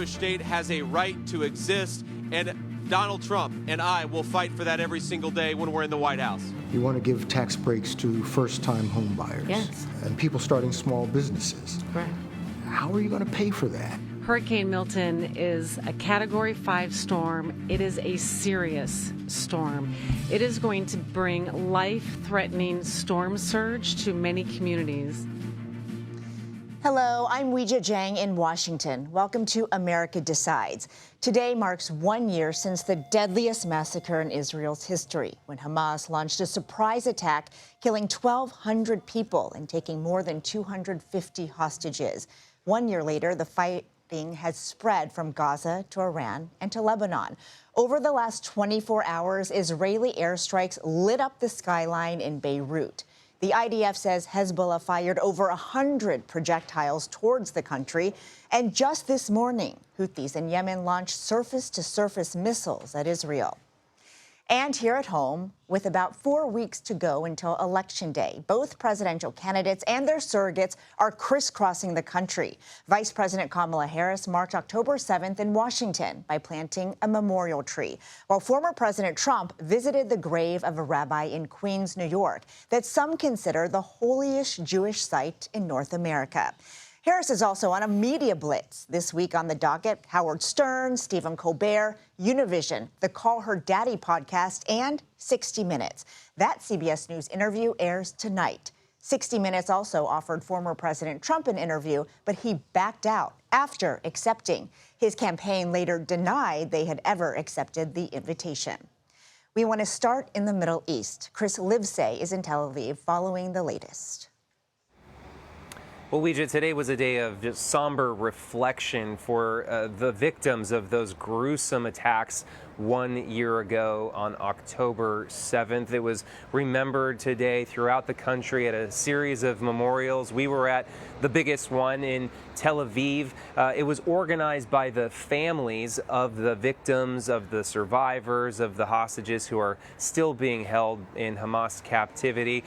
Jewish state has a right to exist, and Donald Trump and I will fight for that every single day when we're in the White House. You want to give tax breaks to first-time home buyers. Yes. And people starting small businesses. Correct. How are you going to pay for that? Hurricane Milton is a Category 5 storm. It is a serious storm. It is going to bring life-threatening storm surge to many communities. Hello, I'm Weijia Jiang in Washington. Welcome to America Decides. Today marks 1 year since the deadliest massacre in Israel's history, when Hamas launched a surprise attack, killing 1,200 people and taking more than 250 hostages. 1 year later, the fighting has spread from Gaza to Iran and to Lebanon. Over the last 24 hours, Israeli airstrikes lit up the skyline in Beirut. The IDF says Hezbollah fired over 100 projectiles towards the country. And just this morning, Houthis in Yemen launched surface-to-surface missiles at Israel. And here at home, with about 4 weeks to go until Election Day, both presidential candidates and their surrogates are crisscrossing the country. Vice President Kamala Harris marked October 7th in Washington by planting a memorial tree, while former President Trump visited the grave of a rabbi in Queens, New York, that some consider the holiest Jewish site in North America. Harris is also on a media blitz. This week on the docket, Howard Stern, Stephen Colbert, Univision, the Call Her Daddy podcast, and 60 Minutes. That CBS News interview airs tonight. 60 Minutes also offered former President Trump an interview, but he backed out after accepting. His campaign later denied they had ever accepted the invitation. We want to start in the Middle East. Chris Livesay is in Tel Aviv following the latest. Well, Weijia, today was a day of just somber reflection for the victims of those gruesome attacks 1 year ago on October 7th. It was remembered today throughout the country at a series of memorials. We were at the biggest one in Tel Aviv. It was organized by the families of the victims, of the survivors, of the hostages who are still being held in Hamas captivity.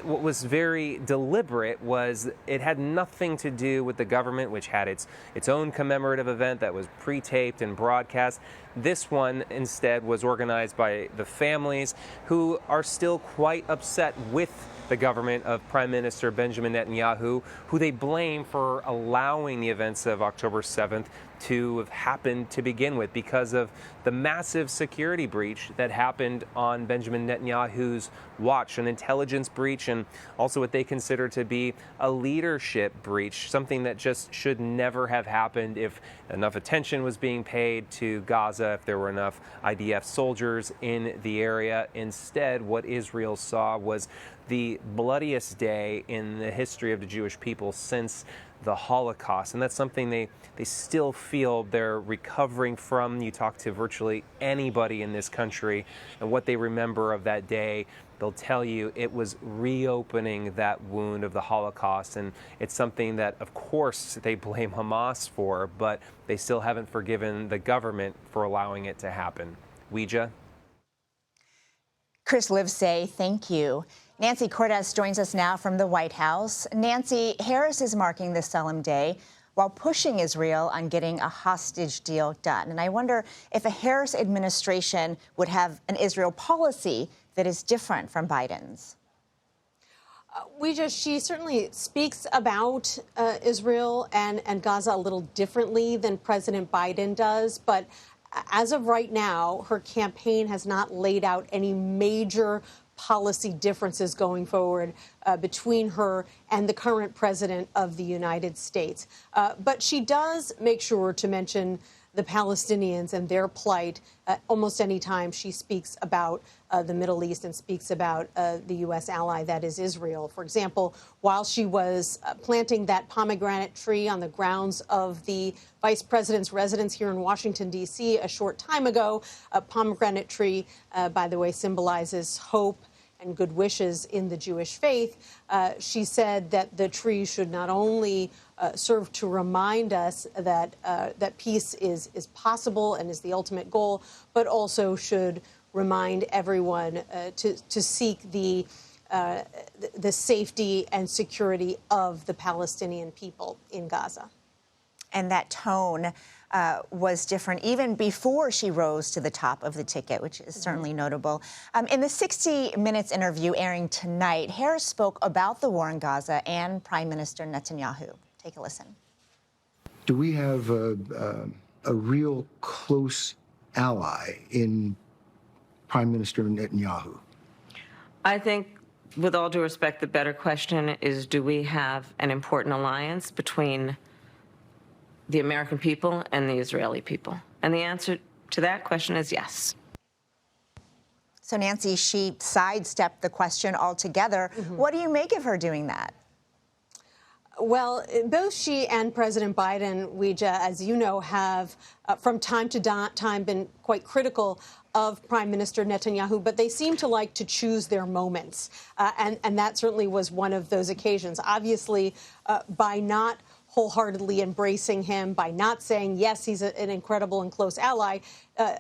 What was very deliberate was it had nothing to do with the government, which had its own commemorative event that was pre-taped and broadcast. This one instead was organized by the families who are still quite upset with the government of Prime Minister Benjamin Netanyahu, who they blame for allowing the events of October 7th to have happened to begin with because of the massive security breach that happened on Benjamin Netanyahu's watch, an intelligence breach, and also what they consider to be a leadership breach, something that just should never have happened if enough attention was being paid to Gaza, if there were enough IDF soldiers in the area. Instead, what Israel saw was the bloodiest day in the history of the Jewish people since the Holocaust. And that's something they still feel they're recovering from. You talk to virtually anybody in this country, and what they remember of that day, they'll tell you it was reopening that wound of the Holocaust. And it's something that, of course, they blame Hamas for, but they still haven't forgiven the government for allowing it to happen. Weijia? Chris Livesay, thank you. Nancy Cortez joins us now from the White House. Nancy, Harris is marking this solemn day while pushing Israel on getting a hostage deal done. And I wonder if a Harris administration would have an Israel policy that is different from Biden's. She certainly speaks about Israel and Gaza a little differently than President Biden does. But as of right now, her campaign has not laid out any major policy differences going forward between her and the current president of the United States. But she does make sure to mention the Palestinians and their plight almost any time she speaks about the Middle East and speaks about the U.S. ally that is Israel. For example, while she was planting that pomegranate tree on the grounds of the vice president's residence here in Washington, D.C. a short time ago, a pomegranate tree, by the way, symbolizes hope and good wishes in the Jewish faith. She said that the tree should not only serve to remind us that that peace is possible and is the ultimate goal, but also should remind everyone to seek the safety and security of the Palestinian people in Gaza. and that tone was different even before she rose to the top of the ticket, which is certainly notable. In the 60 Minutes interview airing tonight, Harris spoke about the war in Gaza and Prime Minister Netanyahu. Take a listen. Do we have a real close ally in Prime Minister Netanyahu? I think, with all due respect, the better question is, do we have an important alliance between the American people and the Israeli people? And the answer to that question is yes. So, Nancy, she sidestepped the question altogether. What do you make of her doing that? Well, both she and President Biden, Weija, as you know, have from time to time been quite critical of Prime Minister Netanyahu, but they seem to like to choose their moments. And that certainly was one of those occasions. Obviously, by not wholeheartedly embracing him, by not saying, yes, he's an incredible and close ally,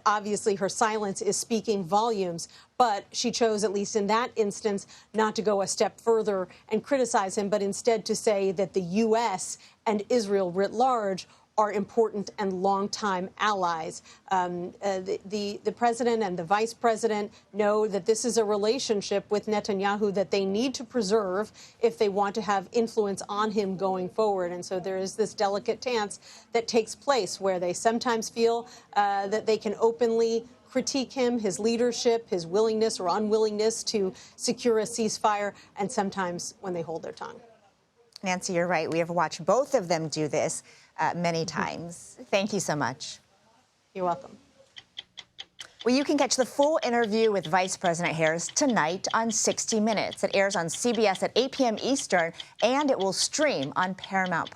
obviously her silence is speaking volumes. But she chose, at least in that instance, not to go a step further and criticize him, but instead to say that the U.S. and Israel writ large are important and longtime allies. The president and the vice president know that this is a relationship with Netanyahu that they need to preserve if they want to have influence on him going forward. And so there is this delicate dance that takes place where they sometimes feel that they can openly critique him, his leadership, his willingness or unwillingness to secure a ceasefire, and sometimes when they hold their tongue. Nancy, you're right. We have watched both of them do this many times. Thank you so much. You're welcome. Well, you can catch the full interview with Vice President Harris tonight on 60 Minutes. It airs on CBS at 8 p.m. Eastern, and it will stream on Paramount+.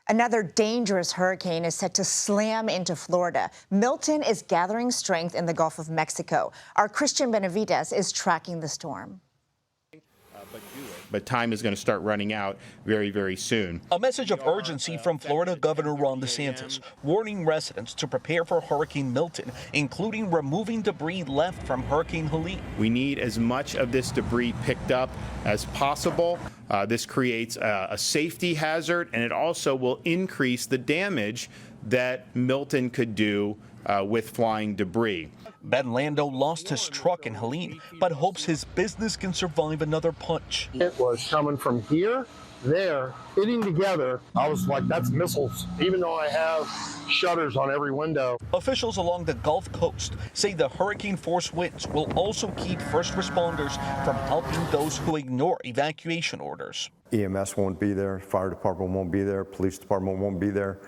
Another dangerous hurricane is set to slam into Florida. Milton is gathering strength in the Gulf of Mexico. Our Christian Benavides is tracking the storm. But time is going to start running out very, very soon. A message of urgency from Florida Governor Ron DeSantis, warning residents to prepare for Hurricane Milton, including removing debris left from Hurricane Helene. We need as much of this debris picked up as possible. This creates a safety hazard, and it also will increase the damage that Milton could do with flying debris. Ben Lando lost his truck in Helene, but hopes his business can survive another punch. It was coming from here, there, hitting together. I was like, that's missiles, even though I have shutters on every window. Officials along the Gulf Coast say the hurricane-force winds will also keep first responders from helping those who ignore evacuation orders. EMS won't be there, fire department won't be there, police department won't be there,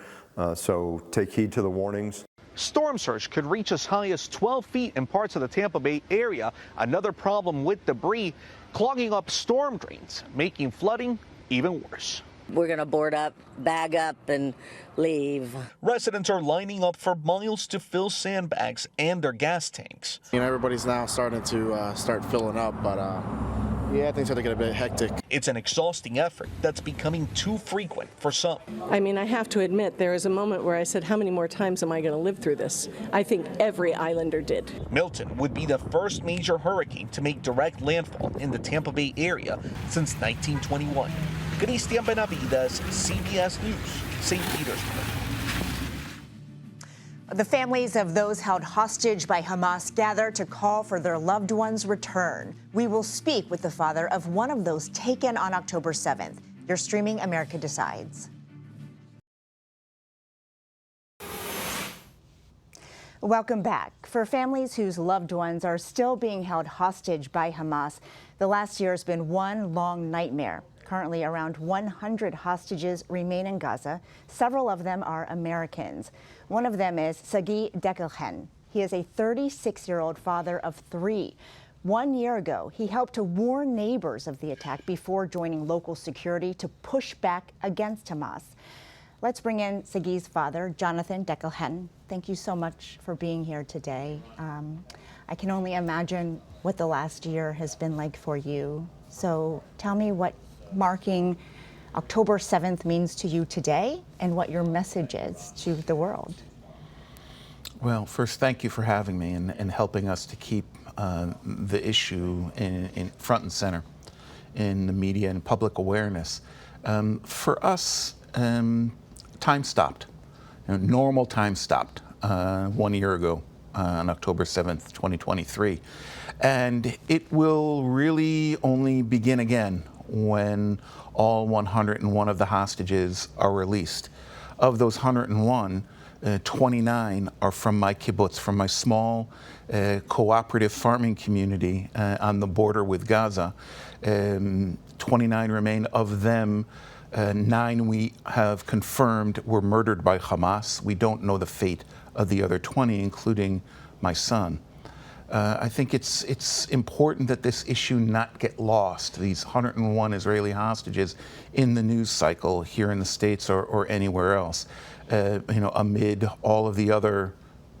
so take heed to the warnings. Storm surge could reach as high as 12 feet in parts of the Tampa Bay area. Another problem with debris clogging up storm drains, making flooding even worse. We're going to board up, bag up, and leave. Residents are lining up for miles to fill sandbags and their gas tanks. You know, everybody's now starting to start filling up, but yeah, things are going to get a bit hectic. It's an exhausting effort that's becoming too frequent for some. I mean, I have to admit, there is a moment where I said, how many more times am I going to live through this? I think every islander did. Milton would be the first major hurricane to make direct landfall in the Tampa Bay area since 1921. Christian Benavides, CBS News, St. Petersburg. The families of those held hostage by Hamas gather to call for their loved ones' return. We will speak with the father of one of those taken on October 7th. You're streaming America Decides. Welcome back. For families whose loved ones are still being held hostage by Hamas, the last year has been one long nightmare. Currently, around 100 hostages remain in Gaza. Several of them are Americans. One of them is Sagi Dekelhen. He is a 36-year-old father of 3. 1 year ago, he helped to warn neighbors of the attack before joining local security to push back against Hamas. Let's bring in Sagi's father, Jonathan Dekelhen. Thank you so much for being here today. I can only imagine what the last year has been like for you. So tell me what marking October 7th means to you today and what your message is to the world. Well, first, thank you for having me and helping us to keep the issue in front and center in the media and public awareness. For us, time stopped. Normal time stopped 1 year ago on October 7th, 2023. And it will really only begin again when all 101 of the hostages are released. Of those 101, 29 are from my kibbutz, from my small cooperative farming community on the border with Gaza. 29 remain. Of them, 9 we have confirmed were murdered by Hamas. We don't know the fate of the other 20, including my son. I think it's important that this issue not get lost, these 101 Israeli hostages, in the news cycle here in the States or anywhere else, amid all of the other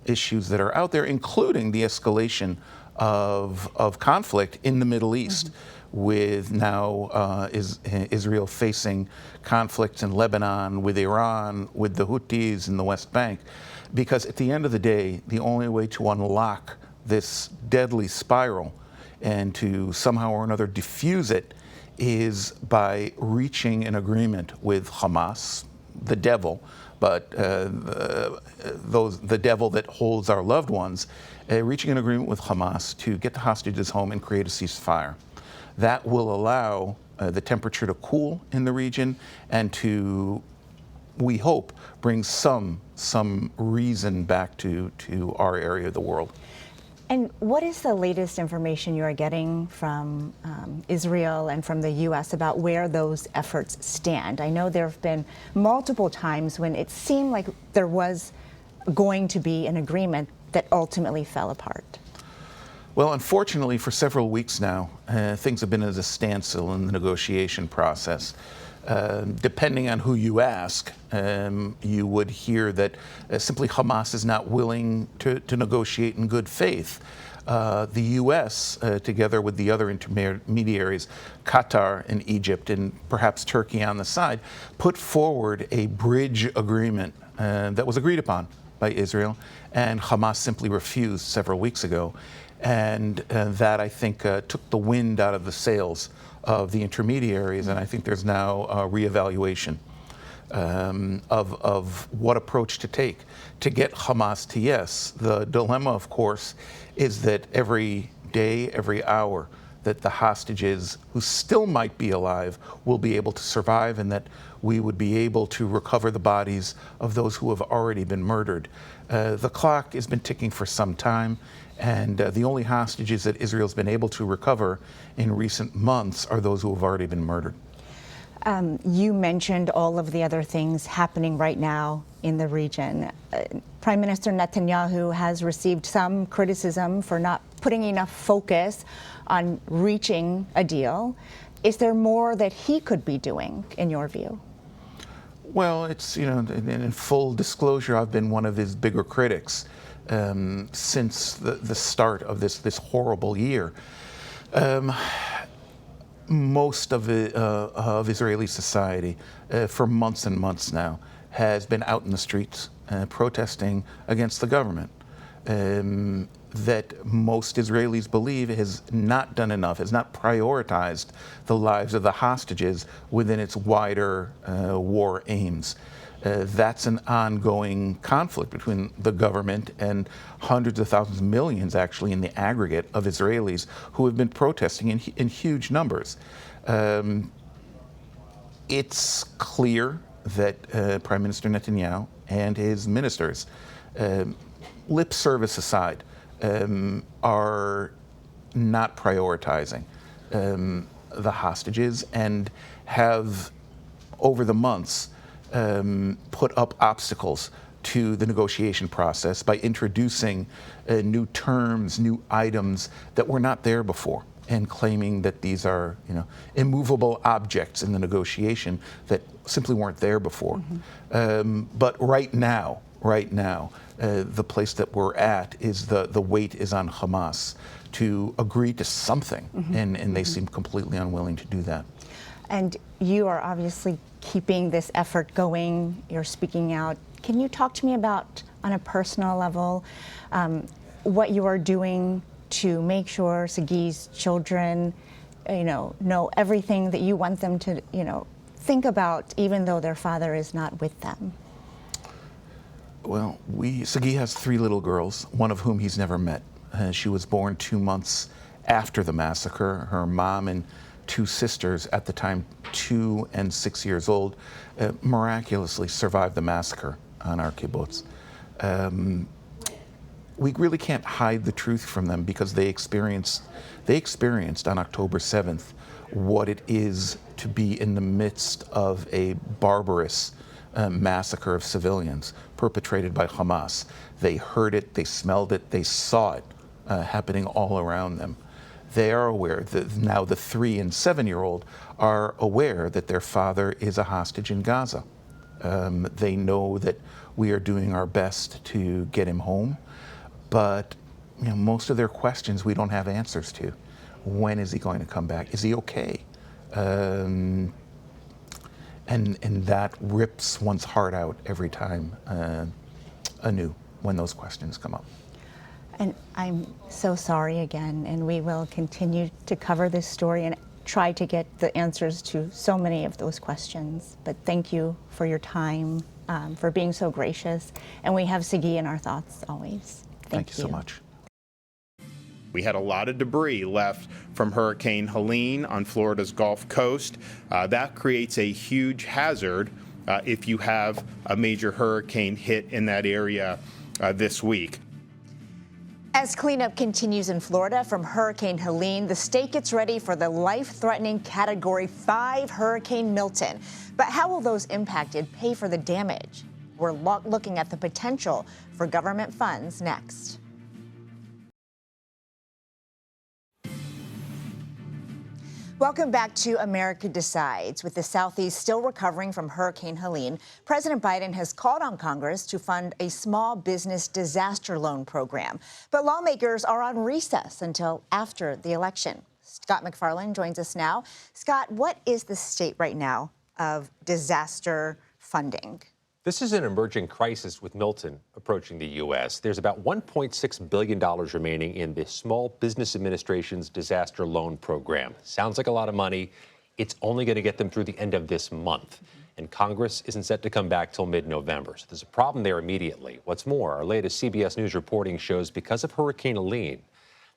issues that are out there, including the escalation of conflict in the Middle East, with now Israel facing conflicts in Lebanon, with Iran, with the Houthis in the West Bank. Because at the end of the day, the only way to unlock this deadly spiral and to somehow or another diffuse it is by reaching an agreement with Hamas, the devil, but the devil that holds our loved ones, reaching an agreement with Hamas to get the hostages home and create a ceasefire. That will allow the temperature to cool in the region and to, we hope, bring some reason back to our area of the world. And what is the latest information you are getting from Israel and from the U.S. about where those efforts stand? I know there have been multiple times when it seemed like there was going to be an agreement that ultimately fell apart. Well, unfortunately, for several weeks now, things have been at a standstill in the negotiation process. Depending on who you ask, you would hear that simply Hamas is not willing to negotiate in good faith. The U.S., together with the other intermediaries, Qatar and Egypt, and perhaps Turkey on the side, put forward a bridge agreement that was agreed upon by Israel, and Hamas simply refused several weeks ago. And that, I think, took the wind out of the sails of the intermediaries, and I think there's now a reevaluation of what approach to take to get Hamas to yes. The dilemma, of course, is that every day, every hour, that the hostages who still might be alive will be able to survive, and that we would be able to recover the bodies of those who have already been murdered. The clock has been ticking for some time, and the only hostages that Israel's been able to recover in recent months are those who have already been murdered. You mentioned all of the other things happening right now in the region. Prime Minister Netanyahu has received some criticism for not putting enough focus on reaching a deal. Is there more that he could be doing, in your view? Well, it's, in full disclosure, I've been one of his bigger critics since the start of this horrible year. Most of Israeli society, for months and months now, has been out in the streets protesting against the government that most Israelis believe has not done enough, has not prioritized the lives of the hostages within its wider war aims. That's an ongoing conflict between the government and hundreds of thousands, millions actually in the aggregate of Israelis who have been protesting in huge numbers. It's clear that Prime Minister Netanyahu and his ministers, lip service aside, are not prioritizing the hostages and have, over the months, put up obstacles to the negotiation process by introducing new terms, new items that were not there before, and claiming that these are, immovable objects in the negotiation that simply weren't there before. But right now, the place that we're at is the weight is on Hamas to agree to something, and they seem completely unwilling to do that. And you are obviously keeping this effort going. You're speaking out. Can you talk to me about, on a personal level, what you are doing to make sure Sagi's children, know everything that you want them to, think about, even though their father is not with them? Well, Sagi has 3 little girls, one of whom he's never met. She was born 2 months after the massacre. Her mom and 2 sisters, at the time 2 and 6 years old, miraculously survived the massacre on our kibbutz. We really can't hide the truth from them because they experienced on October 7th what it is to be in the midst of a barbarous massacre of civilians perpetrated by Hamas. They heard it, they smelled it, they saw it happening all around them. They are aware that now the 3 and 7-year-old are aware that their father is a hostage in Gaza. They know that we are doing our best to get him home, but most of their questions we don't have answers to. When is he going to come back? Is he okay? And that rips one's heart out every time anew when those questions come up. And I'm so sorry again, and we will continue to cover this story and try to get the answers to so many of those questions. But thank you for your time, for being so gracious. And we have Sagi in our thoughts always. Thank you so much. We had a lot of debris left from Hurricane Helene on Florida's Gulf Coast. That creates a huge hazard if you have a major hurricane hit in that area this week. As cleanup continues in Florida from Hurricane Helene, the state gets ready for the life-threatening Category 5 Hurricane Milton. But how will those impacted pay for the damage? We're looking at the potential for government funds next. Welcome back to America Decides. With the Southeast still recovering from Hurricane Helene, President Biden has called on Congress to fund a small business disaster loan program. But lawmakers are on recess until after the election. Scott McFarland joins us now. Scott, what is the state right now of disaster funding? This is an emerging crisis with Milton approaching the U.S. There's about $1.6 billion remaining in the Small Business Administration's disaster loan program. Sounds like a lot of money. It's only going to get them through the end of this month. And Congress isn't set to come back till mid-November. So there's a problem there immediately. What's more, our latest CBS News reporting shows because of Hurricane Helene,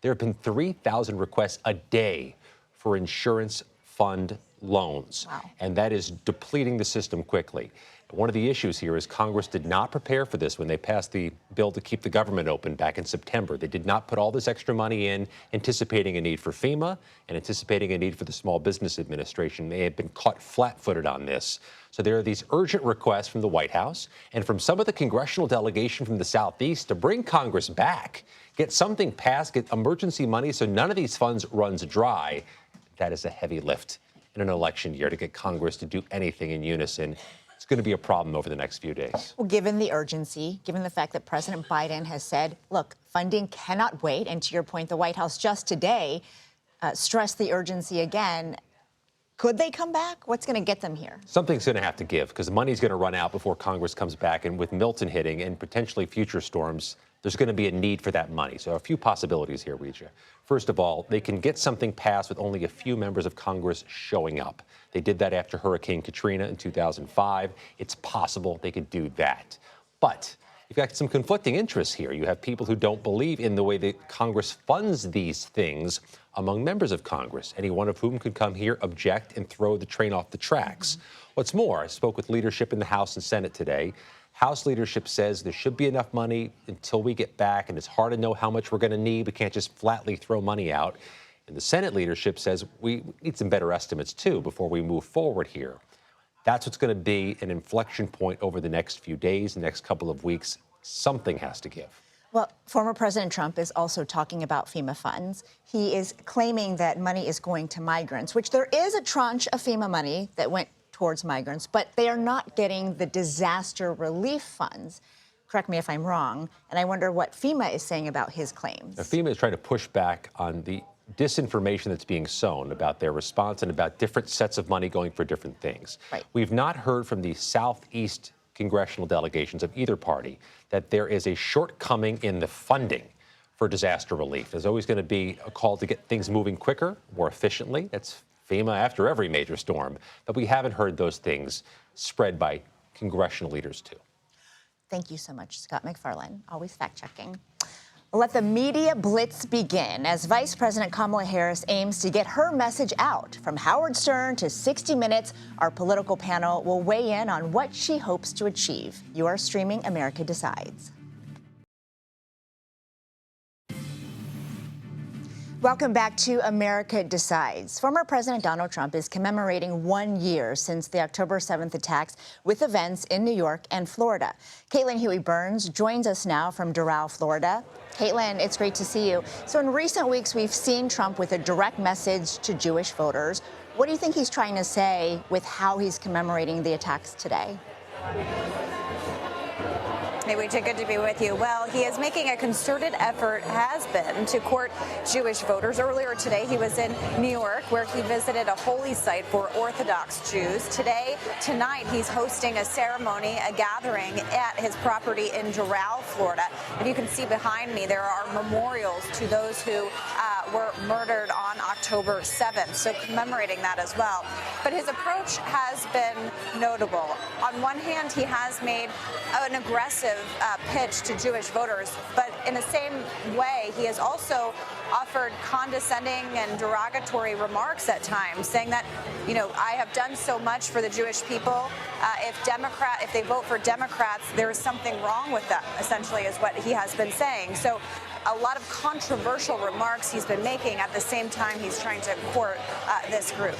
there have been 3,000 requests a day for insurance fund loans. Wow. And that is depleting the system quickly. One of the issues here is Congress did not prepare for this when they passed the bill to keep the government open back in September. They did not put all this extra money in, anticipating a need for FEMA and anticipating a need for the Small Business Administration. They have been caught flat-footed on this. So there are these urgent requests from the White House and from some of the congressional delegation from the Southeast to bring Congress back, get something passed, get emergency money so none of these funds runs dry. That is a heavy lift in an election year to get Congress to do anything in unison. It's going to be a problem over the next few days. Well, given the urgency, given the fact that President Biden has said, look, funding cannot wait, and to your point, the White House just today stressed the urgency again, could they come back? What's going to get them here? Something's going to have to give because the money's going to run out before Congress comes back. And with Milton hitting and potentially future storms, there's going to be a need for that money. So a few possibilities here, Regia. First of all, they can get something passed with only a few members of Congress showing up. They did that after Hurricane Katrina in 2005. It's possible they could do that. But you've got some conflicting interests here. You have people who don't believe in the way that Congress funds these things among members of Congress, any one of whom could come here, object, and throw the train off the tracks. What's more, I spoke with leadership in the House and Senate today. House leadership says there should be enough money until we get back, and it's hard to know how much we're going to need. We can't just flatly throw money out. And the Senate leadership says we need some better estimates, too, before we move forward here. That's what's going to be an inflection point over the next few days, the next couple of weeks. Something has to give. Well, former President Trump is also talking about FEMA funds. He is claiming that money is going to migrants, which there is a tranche of FEMA money that went towards migrants, but they are not getting the disaster relief funds. Correct me if I'm wrong. And I wonder what FEMA is saying about his claims. Now, FEMA is trying to push back on the disinformation that's being sown about their response and about different sets of money going for different things. Right. We've not heard from the Southeast congressional delegations of either party that there is a shortcoming in the funding for disaster relief. There's always going to be a call to get things moving quicker, more efficiently. That's FEMA, after every major storm, but we haven't heard those things spread by congressional leaders too. Thank you so much, Scott McFarlane, always fact-checking. Let the media blitz begin as Vice President Kamala Harris aims to get her message out. From Howard Stern to 60 Minutes, our political panel will weigh in on what she hopes to achieve. You are streaming America Decides. Welcome back to America Decides. Former President Donald Trump is commemorating 1 year since the October 7th attacks with events in New York and Florida. Caitlin Huey-Burns joins us now from Doral, Florida. Caitlin, it's great to see you. So in recent weeks, we've seen Trump with a direct message to Jewish voters. What do you think he's trying to say with how he's commemorating the attacks today? Hey, Weijia, good to be with you. Well, he is making a concerted effort, has been, to court Jewish voters. Earlier today, he was in New York, where he visited a holy site for Orthodox Jews. Tonight, he's hosting a ceremony, a gathering at his property in Doral, Florida. And you can see behind me, there are memorials to those who were murdered on October 7th, so commemorating that as well. But his approach has been notable. On one hand, he has made an aggressive pitch to Jewish voters, but in the same way, he has also offered condescending and derogatory remarks at times, saying that, you know, I have done so much for the Jewish people. If they vote for Democrats, there is something wrong with them, essentially, is what he has been saying. So a lot of controversial remarks he's been making at the same time he's trying to court this group.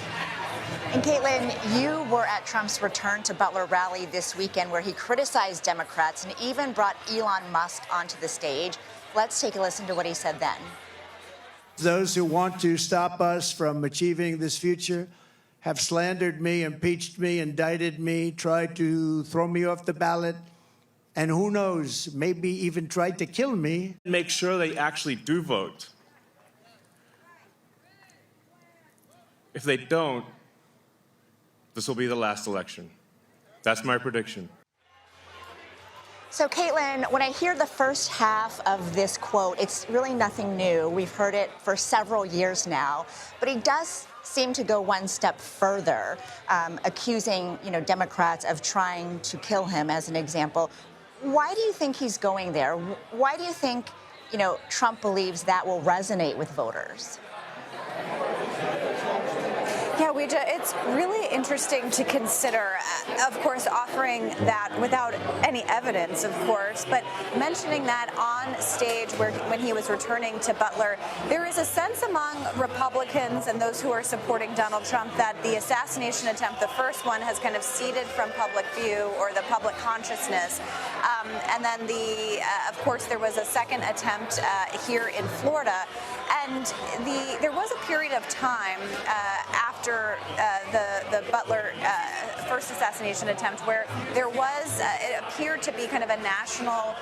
And Caitlin, you were at Trump's return to Butler rally this weekend where he criticized Democrats and even brought Elon Musk onto the stage. Let's take a listen to what he said then. Those who want to stop us from achieving this future have slandered me, impeached me, indicted me, tried to throw me off the ballot, and who knows, maybe even tried to kill me. Make sure they actually do vote. If they don't, this will be the last election. That's my prediction. So, Caitlin, when I hear the first half of this quote, it's really nothing new. We've heard it for several years now. But he does seem to go one step further, accusing, Democrats of trying to kill him, as an example. Why do you think he's going there? Why do you think, Trump believes that will resonate with voters? Yeah, Weijia, it's really interesting to consider, of course, offering that without any evidence, of course, but mentioning that on stage when he was returning to Butler, there is a sense among Republicans and those who are supporting Donald Trump that the assassination attempt, the first one, has kind of receded from public view or the public consciousness. And then, of course, there was a second attempt here in Florida. And there was a period of time after the Butler first assassination attempt where there was, it appeared to be kind of a national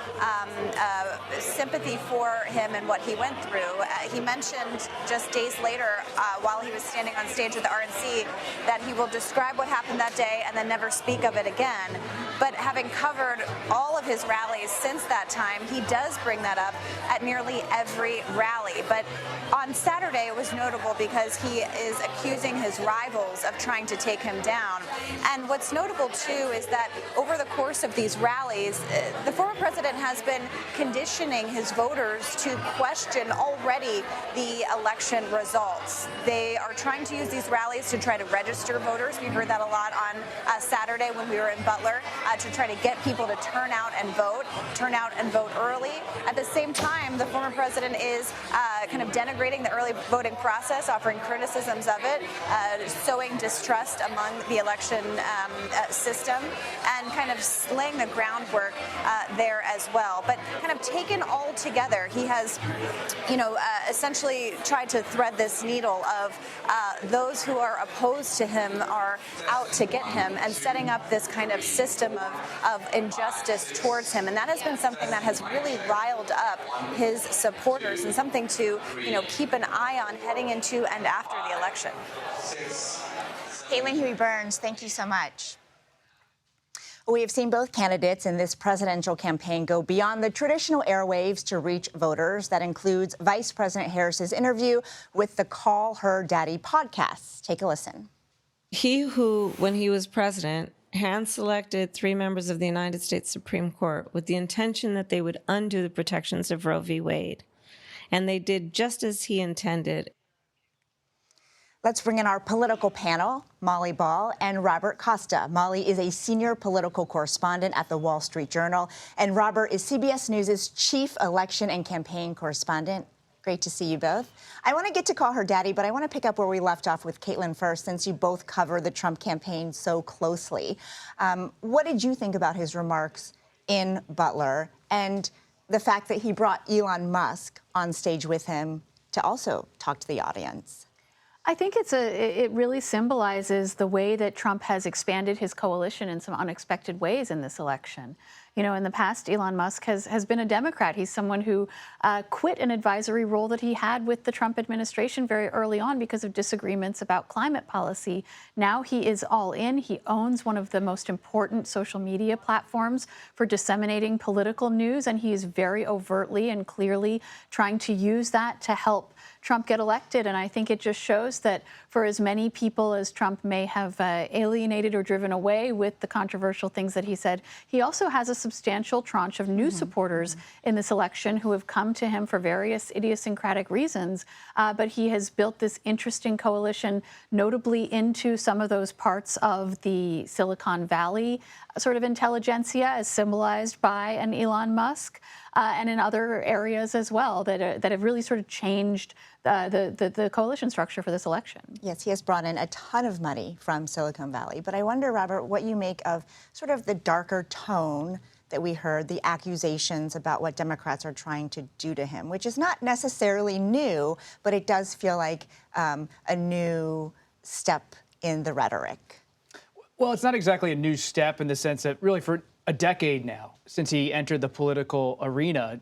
sympathy for him and what he went through. He mentioned just days later, while he was standing on stage with the RNC, that he will describe what happened that day and then never speak of it again. But having covered all of his rallies since that time, he does bring that up at nearly every rally. But on Saturday, it was notable because he is accusing his rivals of trying to take him down. And what's notable, too, is that over the course of these rallies, the former president has been conditioning his voters to question already the election results. They are trying to use these rallies to try to register voters. We heard that a lot on Saturday when we were in Butler, to try to get people to turn out and vote early. At the same time, the former president is kind of denigrating the early voting process, offering criticisms of it, sowing distrust among the election system, and kind of laying the groundwork there as well. But kind of taken all together, he has, essentially tried to thread this needle of those who are opposed to him are out to get him, and setting up this kind of system of injustice towards him. And that has been something that has really riled up his supporters, and something to, keep an eye on heading into and after the election. Caitlin Huey-Burns, thank you so much. We have seen both candidates in this presidential campaign go beyond the traditional airwaves to reach voters. That includes Vice President Harris's interview with the Call Her Daddy podcast. Take a listen. He who, when he was president, hand-selected 3 members of the United States Supreme Court with the intention that they would undo the protections of Roe v. Wade. And they did just as he intended. Let's bring in our political panel, Molly Ball and Robert Costa. Molly is a senior political correspondent at the Wall Street Journal, and Robert is CBS News' chief election and campaign correspondent. Great to see you both. I want to get to Call Her Daddy, but I want to pick up where we left off with Caitlin first, since you both cover the Trump campaign so closely. What did you think about his remarks in Butler and the fact that he brought Elon Musk on stage with him to also talk to the audience? I think it really symbolizes the way that Trump has expanded his coalition in some unexpected ways in this election. You know, in the past, Elon Musk has been a Democrat. He's someone who quit an advisory role that he had with the Trump administration very early on because of disagreements about climate policy. Now he is all in. He owns one of the most important social media platforms for disseminating political news, and he is very overtly and clearly trying to use that to help Trump get elected. And I think it just shows that for as many people as Trump may have alienated or driven away with the controversial things that he said, he also has a substantial tranche of new supporters in this election who have come to him for various idiosyncratic reasons. But he has built this interesting coalition, notably into some of those parts of the Silicon Valley sort of intelligentsia, as symbolized by an Elon Musk, and in other areas as well that have really sort of changed the coalition structure for this election. Yes, he has brought in a ton of money from Silicon Valley. But I wonder, Robert, what you make of sort of the darker tone that we heard, the accusations about what Democrats are trying to do to him, which is not necessarily new, but it does feel like a new step in the rhetoric. Well, it's not exactly a new step in the sense that really for a decade now, since he entered the political arena,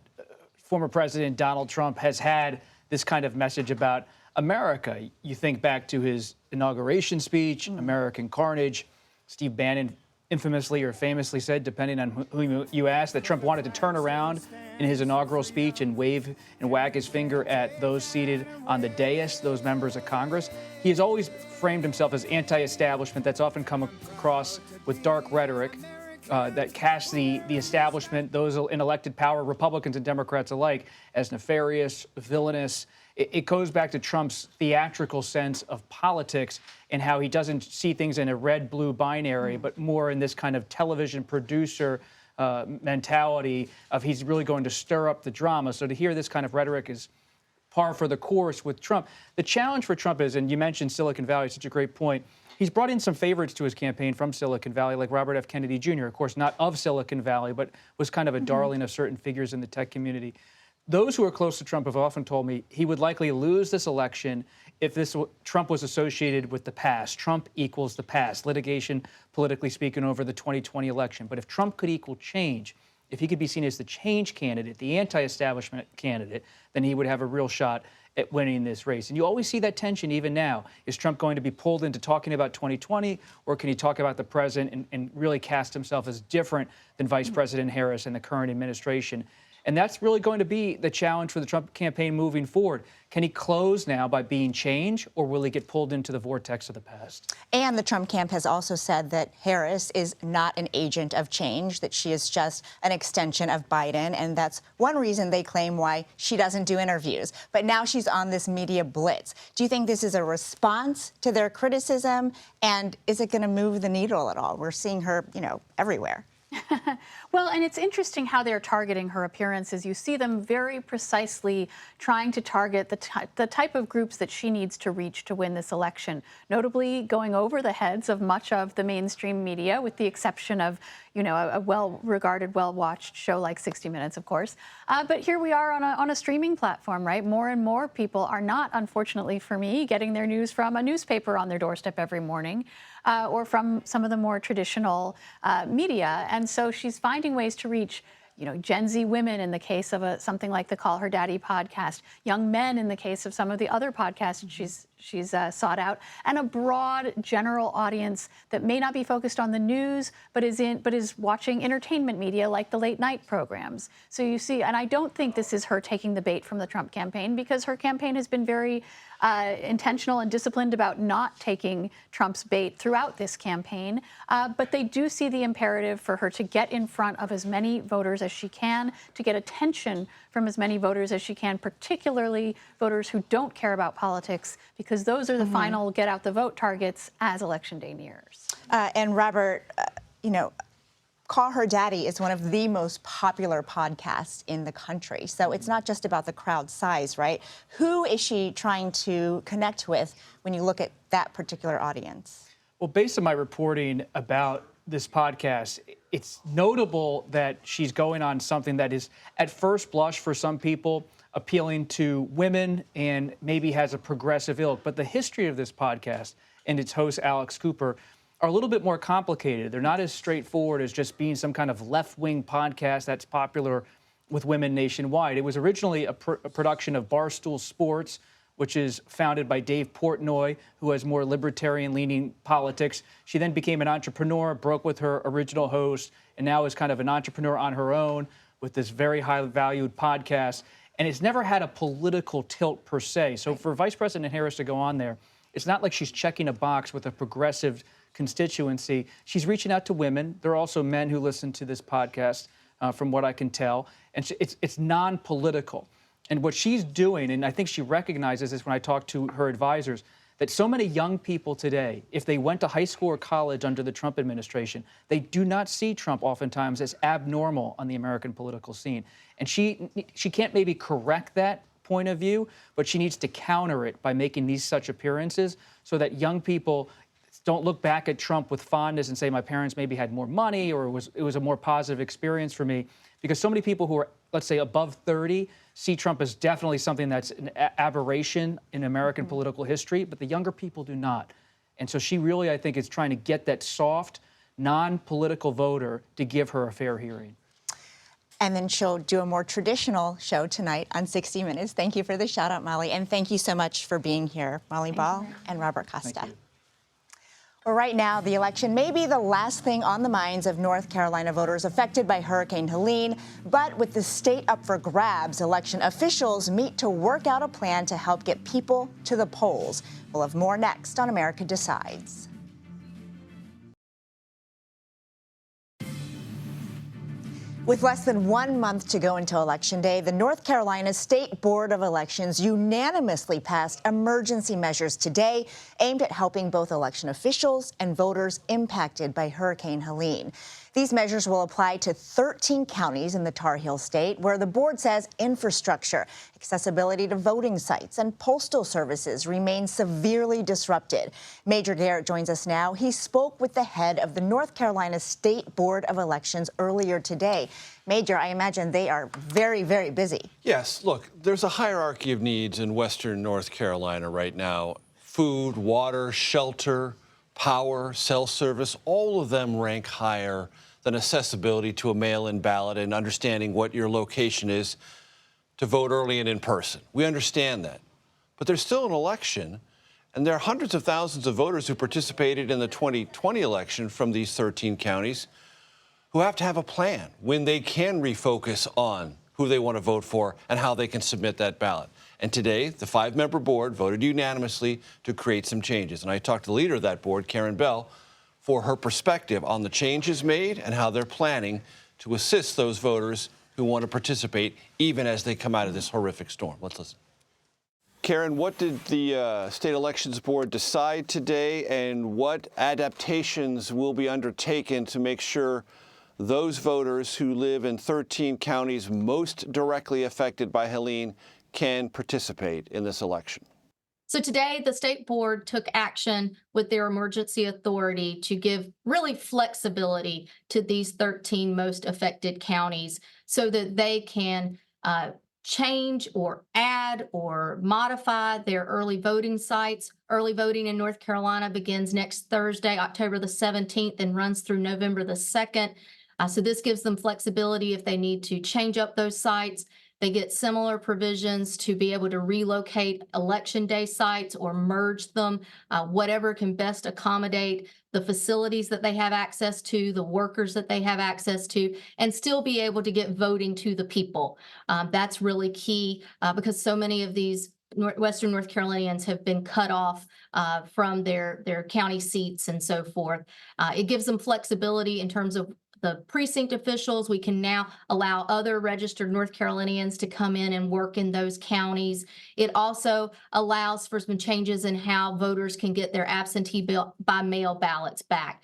former President Donald Trump has had this kind of message about America. You think back to his inauguration speech, American Carnage. Steve Bannon infamously or famously said, depending on who you ask, that Trump wanted to turn around in his inaugural speech and wave and wag his finger at those seated on the dais, those members of Congress. He has always framed himself as anti-establishment. That's often come across with dark rhetoric that casts the establishment, those in elected power, Republicans and Democrats alike, as nefarious, villainous. It goes back to Trump's theatrical sense of politics and how he doesn't see things in a red-blue binary, but more in this kind of television producer mentality of he's really going to stir up the drama. So to hear this kind of rhetoric is par for the course with Trump. The challenge for Trump is, and you mentioned Silicon Valley, such a great point, he's brought in some favorites to his campaign from Silicon Valley, like Robert F. Kennedy Jr., of course, not of Silicon Valley, but was kind of a darling of certain figures in the tech community. Those who are close to Trump have often told me he would likely lose this election if Trump was associated with the past. Trump equals the past, litigation, politically speaking, over the 2020 election. But if Trump could equal change, if he could be seen as the change candidate, the anti-establishment candidate, then he would have a real shot at winning this race. And you always see that tension even now. Is Trump going to be pulled into talking about 2020, or can he talk about the present and really cast himself as different than Vice President Harris and the current administration? And that's really going to be the challenge for the Trump campaign moving forward. Can he close now by being change, or will he get pulled into the vortex of the past? And the Trump camp has also said that Harris is not an agent of change, that she is just an extension of Biden. And that's one reason they claim why she doesn't do interviews. But now she's on this media blitz. Do you think this is a response to their criticism? And is it going to move the needle at all? We're seeing her, everywhere. Well, and it's interesting how they're targeting her appearances. You see them very precisely trying to target the type of groups that she needs to reach to win this election, notably going over the heads of much of the mainstream media, with the exception of, a well-regarded, well-watched show like 60 Minutes, of course. But here we are on a streaming platform, right? More and more people are not, unfortunately for me, getting their news from a newspaper on their doorstep every morning. Or from some of the more traditional media. And so she's finding ways to reach, Gen Z women in the case of something like the Call Her Daddy podcast, young men in the case of some of the other podcasts sought out, and a broad general audience that may not be focused on the news, but is watching entertainment media like the late night programs. So you see, and I don't think this is her taking the bait from the Trump campaign, because her campaign has been very intentional and disciplined about not taking Trump's bait throughout this campaign. But they do see the imperative for her to get in front of as many voters as she can, to get attention from as many voters as she can, particularly voters who don't care about politics, because those are the final get out the vote targets as Election Day nears. And Robert, Call Her Daddy is one of the most popular podcasts in the country. So it's not just about the crowd size, right? Who is she trying to connect with when you look at that particular audience? Well, based on my reporting about this podcast, it's notable that she's going on something that is, at first blush for some people, appealing to women and maybe has a progressive ilk. But the history of this podcast and its host, Alex Cooper, are a little bit more complicated. They're not as straightforward as just being some kind of left-wing podcast that's popular with women nationwide. It was originally a production of Barstool Sports, which is founded by Dave Portnoy, who has more libertarian-leaning politics. She then became an entrepreneur, broke with her original host, and now is kind of an entrepreneur on her own with this very high-valued podcast. And it's never had a political tilt per se. So for Vice President Harris to go on there, it's not like she's checking a box with a progressive constituency. She's reaching out to women. There are also men who listen to this podcast, from what I can tell. And it's non-political. And what she's doing, and I think she recognizes this when I talk to her advisors, that so many young people today, if they went to high school or college under the Trump administration, they do not see Trump oftentimes as abnormal on the American political scene. And she can't maybe correct that point of view, but she needs to counter it by making these such appearances so that young people don't look back at Trump with fondness and say, my parents maybe had more money, or it was a more positive experience for me. Because so many people who are, let's say, above 30 see Trump as definitely something that's an aberration in American political history, but the younger people do not. And so she really, I think, is trying to get that soft, non-political voter to give her a fair hearing. And then she'll do a more traditional show tonight on 60 Minutes. Thank you for the shout out, Molly. And thank you so much for being here, Molly Ball and Robert Costa. Well, right now, the election may be the last thing on the minds of North Carolina voters affected by Hurricane Helene. But with the state up for grabs, election officials meet to work out a plan to help get people to the polls. We'll have more next on America Decides. With less than 1 month to go until Election Day, the North Carolina State Board of Elections unanimously passed emergency measures today aimed at helping both election officials and voters impacted by Hurricane Helene. These measures will apply to 13 counties in the Tar Heel State, where the board says infrastructure, accessibility to voting sites, and postal services remain severely disrupted. Major Garrett joins us now. He spoke with the head of the North Carolina State Board of Elections earlier today. Major, I imagine they are very, very busy. Yes, look, there's a hierarchy of needs in western North Carolina right now. Food, water, shelter, power, cell service, all of them rank higher than accessibility to a mail-in ballot and understanding what your location is to vote early and in person. We understand that. But there's still an election, and there are hundreds of thousands of voters who participated in the 2020 election from these 13 counties who have to have a plan when they can refocus on who they want to vote for and how they can submit that ballot. And today, the 5-member board voted unanimously to create some changes. And I talked to the leader of that board, Karen Bell, for her perspective on the changes made and how they're planning to assist those voters who want to participate even as they come out of this horrific storm. Let's listen. Karen, what did the State Elections Board decide today, and what adaptations will be undertaken to make sure those voters who live in 13 counties most directly affected by Helene can participate in this election? So today, the state board took action with their emergency authority to give really flexibility to these 13 most affected counties so that they can change or add or modify their early voting sites. Early voting in North Carolina begins next Thursday, October the 17th, and runs through November the 2nd. So this gives them flexibility if they need to change up those sites. They get similar provisions to be able to relocate election day sites or merge them, whatever can best accommodate the facilities that they have access to, the workers that they have access to, and still be able to get voting to the people. That's really key because so many of these Western North Carolinians have been cut off from their county seats and so forth. It gives them flexibility in terms of the precinct officials. We can now allow other registered North Carolinians to come in and work in those counties. It also allows for some changes in how voters can get their absentee by mail ballots back.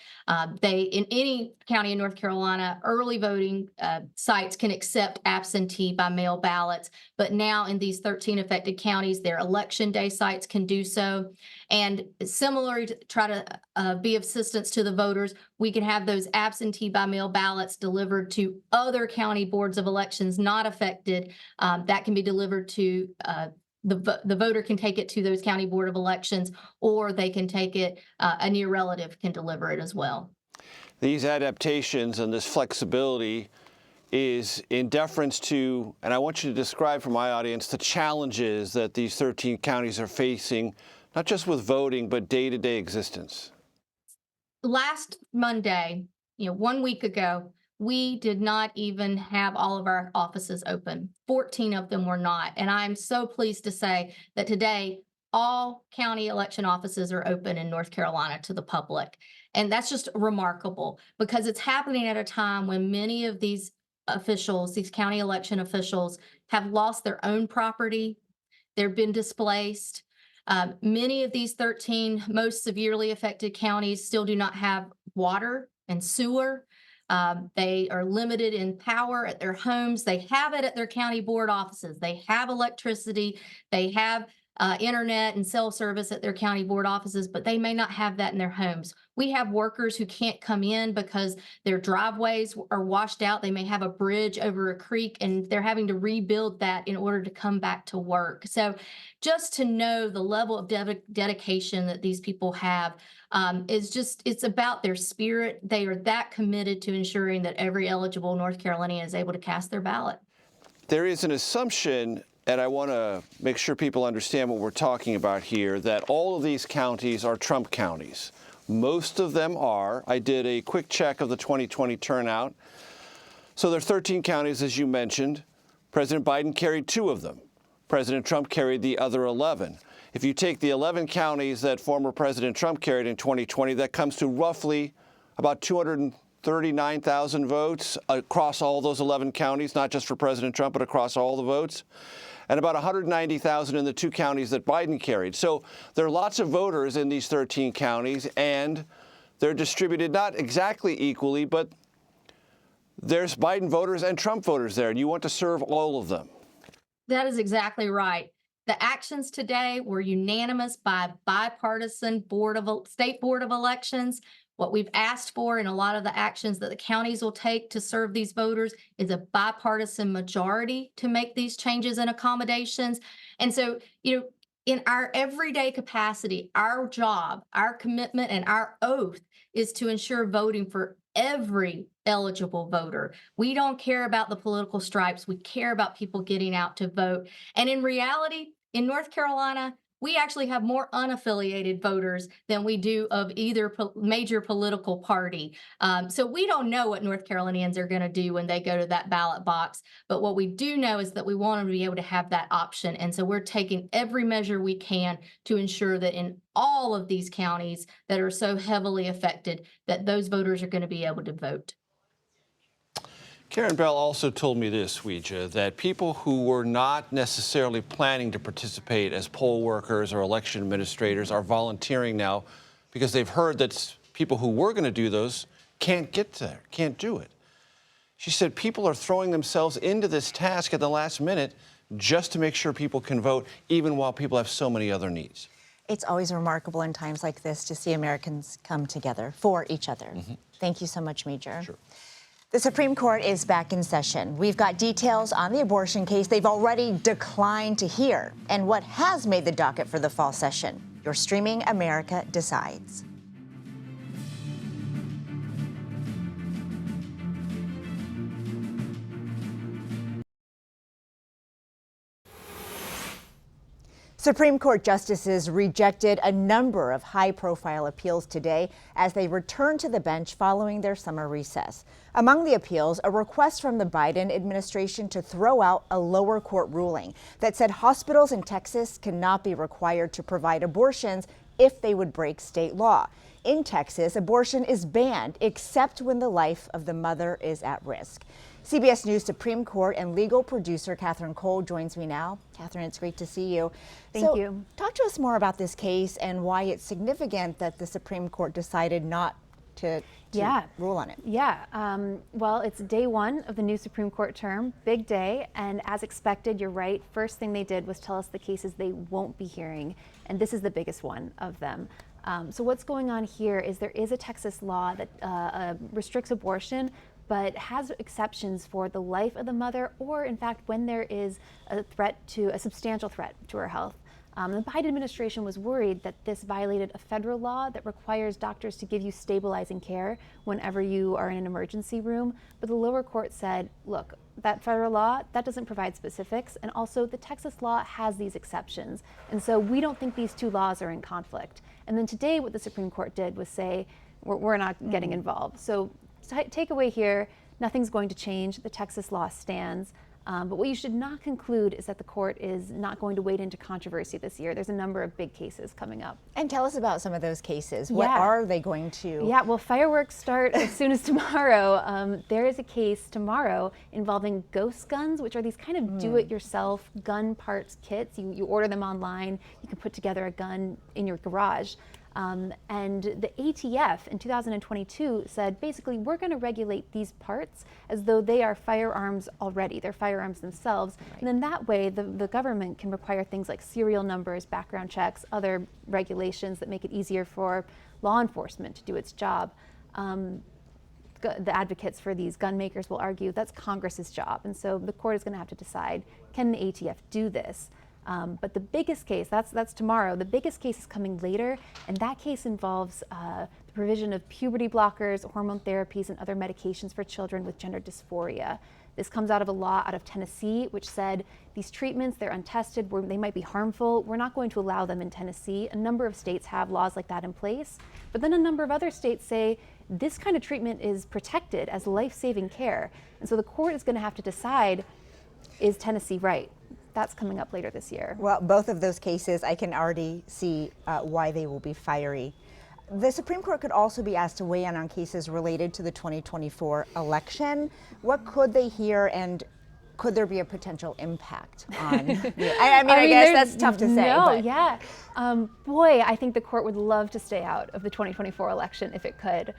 In any county in North Carolina, early voting sites can accept absentee by mail ballots, but now in these 13 affected counties, their election day sites can do so. And similar to try to be of assistance to the voters, we can have those absentee by mail ballots delivered to other county boards of elections not affected. That can be delivered to the voter can take it to those county board of elections, or they can take it, a near relative can deliver it as well. These adaptations and this flexibility is in deference to, and I want you to describe for my audience, the challenges that these 13 counties are facing, not just with voting, but day-to-day existence. Last Monday, 1 week ago, we did not even have all of our offices open. 14 of them were not. And I'm so pleased to say that today, all county election offices are open in North Carolina to the public. And that's just remarkable because it's happening at a time when many of these officials, these county election officials, have lost their own property. They've been displaced. Many of these 13 most severely affected counties still do not have water and sewer. They are limited in power at their homes. They have it at their county board offices. They have electricity. They have internet and cell service at their county board offices, but they may not have that in their homes. We have workers who can't come in because their driveways are washed out. They may have a bridge over a creek and they're having to rebuild that in order to come back to work. So just to know the level of dedication that these people have it's about their spirit. They are that committed to ensuring that every eligible North Carolinian is able to cast their ballot. There is an assumption, and I want to make sure people understand what we're talking about here, that all of these counties are Trump counties. Most of them are. I did a quick check of the 2020 turnout. So there are 13 counties, as you mentioned. President Biden carried 2 of them. President Trump carried the other 11. If you take the 11 counties that former President Trump carried in 2020, that comes to roughly about 239,000 votes across all those 11 counties, not just for President Trump, but across all the votes, and about 190,000 in the 2 counties that Biden carried. So there are lots of voters in these 13 counties, and they're distributed not exactly equally, but there's Biden voters and Trump voters there, and you want to serve all of them. That is exactly right. The actions today were unanimous by bipartisan state board of elections. What we've asked for in a lot of the actions that the counties will take to serve these voters is a bipartisan majority to make these changes and accommodations. And so, in our everyday capacity, our job, our commitment, and our oath is to ensure voting for every eligible voter. We don't care about the political stripes. We care about people getting out to vote. And in reality, in North Carolina, we actually have more unaffiliated voters than we do of either major political party. So we don't know what North Carolinians are going to do when they go to that ballot box. But what we do know is that we want them to be able to have that option. And so we're taking every measure we can to ensure that in all of these counties that are so heavily affected, that those voters are going to be able to vote. Karen Bell also told me this, Ouija, that people who were not necessarily planning to participate as poll workers or election administrators are volunteering now because they've heard that people who were going to do those can't get there, can't do it. She said people are throwing themselves into this task at the last minute just to make sure people can vote, even while people have so many other needs. It's always remarkable in times like this to see Americans come together for each other. Thank you so much, Major. Sure. The Supreme Court is back in session. We've got details on the abortion case they've already declined to hear and what has made the docket for the fall session. You're streaming America Decides. Supreme Court justices rejected a number of high-profile appeals today as they returned to the bench following their summer recess. Among the appeals, a request from the Biden administration to throw out a lower court ruling that said hospitals in Texas cannot be required to provide abortions if they would break state law. In Texas, abortion is banned except when the life of the mother is at risk. CBS News Supreme Court and legal producer Katherine joins me now. Katherine, it's great to see you. Thank you. Talk to us more about this case and why it's significant that the Supreme Court decided not to rule on it. Well, it's day one of the new Supreme Court term, big day, and as expected, you're right, first thing they did was tell us the cases they won't be hearing, and this is the biggest one of them. So what's going on here is there is a Texas law that restricts abortion, but has exceptions for the life of the mother, or in fact, when there is a substantial threat to her health. The Biden administration was worried that this violated a federal law that requires doctors to give you stabilizing care whenever you are in an emergency room. But the lower court said, look, that federal law, that doesn't provide specifics. And also the Texas law has these exceptions. And so we don't think these two laws are in conflict. And then today what the Supreme Court did was say, we're not getting involved. So takeaway here, nothing's going to change. The Texas law stands. But what you should not conclude is that the court is not going to wade into controversy this year. There's a number of big cases coming up. And tell us about some of those cases. What are they going to? Well, fireworks start as soon as tomorrow. There is a case tomorrow involving ghost guns, which are these kind of do-it-yourself gun parts kits. You order them online. You can put together a gun in your garage. And the ATF in 2022 said, basically, we're going to regulate these parts as though they are firearms already. They're firearms themselves. Right. And then that way, the government can require things like serial numbers, background checks, other regulations that make it easier for law enforcement to do its job. The advocates for these gun makers will argue that's Congress's job. And so the court is going to have to decide, can the ATF do this? But the biggest case, that's tomorrow, the biggest case is coming later, and that case involves the provision of puberty blockers, hormone therapies, and other medications for children with gender dysphoria. This comes out of a law out of Tennessee, which said these treatments, they're untested, they might be harmful. We're not going to allow them in Tennessee. A number of states have laws like that in place. But then a number of other states say this kind of treatment is protected as life-saving care. And so the court is going to have to decide, is Tennessee right? That's coming up later this year. Well, both of those cases, I can already see why they will be fiery. The Supreme Court could also be asked to weigh in on cases related to the 2024 election. What could they hear, and could there be a potential impact on? I guess that's tough to say. Boy, I think the court would love to stay out of the 2024 election if it could.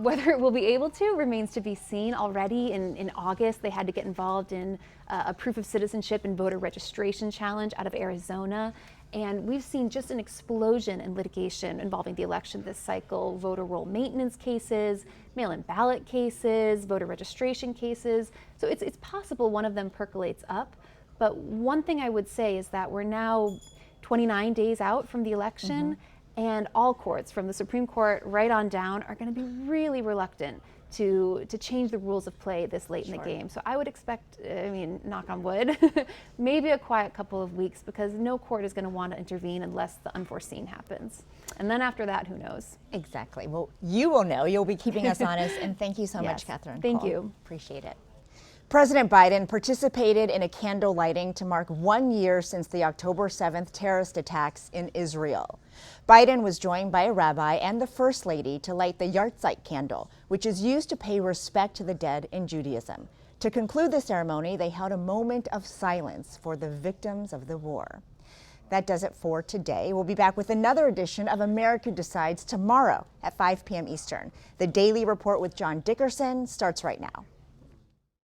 Whether it will be able to remains to be seen. Already in August, they had to get involved in a proof of citizenship and voter registration challenge out of Arizona. And we've seen just an explosion in litigation involving the election this cycle, voter roll maintenance cases, mail-in ballot cases, voter registration cases. So it's possible one of them percolates up. But one thing I would say is that we're now 29 days out from the election. And all courts, from the Supreme Court right on down, are going to be really reluctant to change the rules of play this late in the game. So I would expect, knock on wood, maybe a quiet couple of weeks, because no court is going to want to intervene unless the unforeseen happens. And then after that, who knows? Exactly. Well, you will know. You'll be keeping us honest. And thank you so much, Katherine. Thank you. Appreciate it. President Biden participated in a candle lighting to mark 1 year since the October 7th terrorist attacks in Israel. Biden was joined by a rabbi and the First Lady to light the Yahrzeit candle, which is used to pay respect to the dead in Judaism. To conclude the ceremony, they held a moment of silence for the victims of the war. That does it for today. We'll be back with another edition of America Decides tomorrow at 5 p.m. Eastern. The Daily Report with John Dickerson starts right now.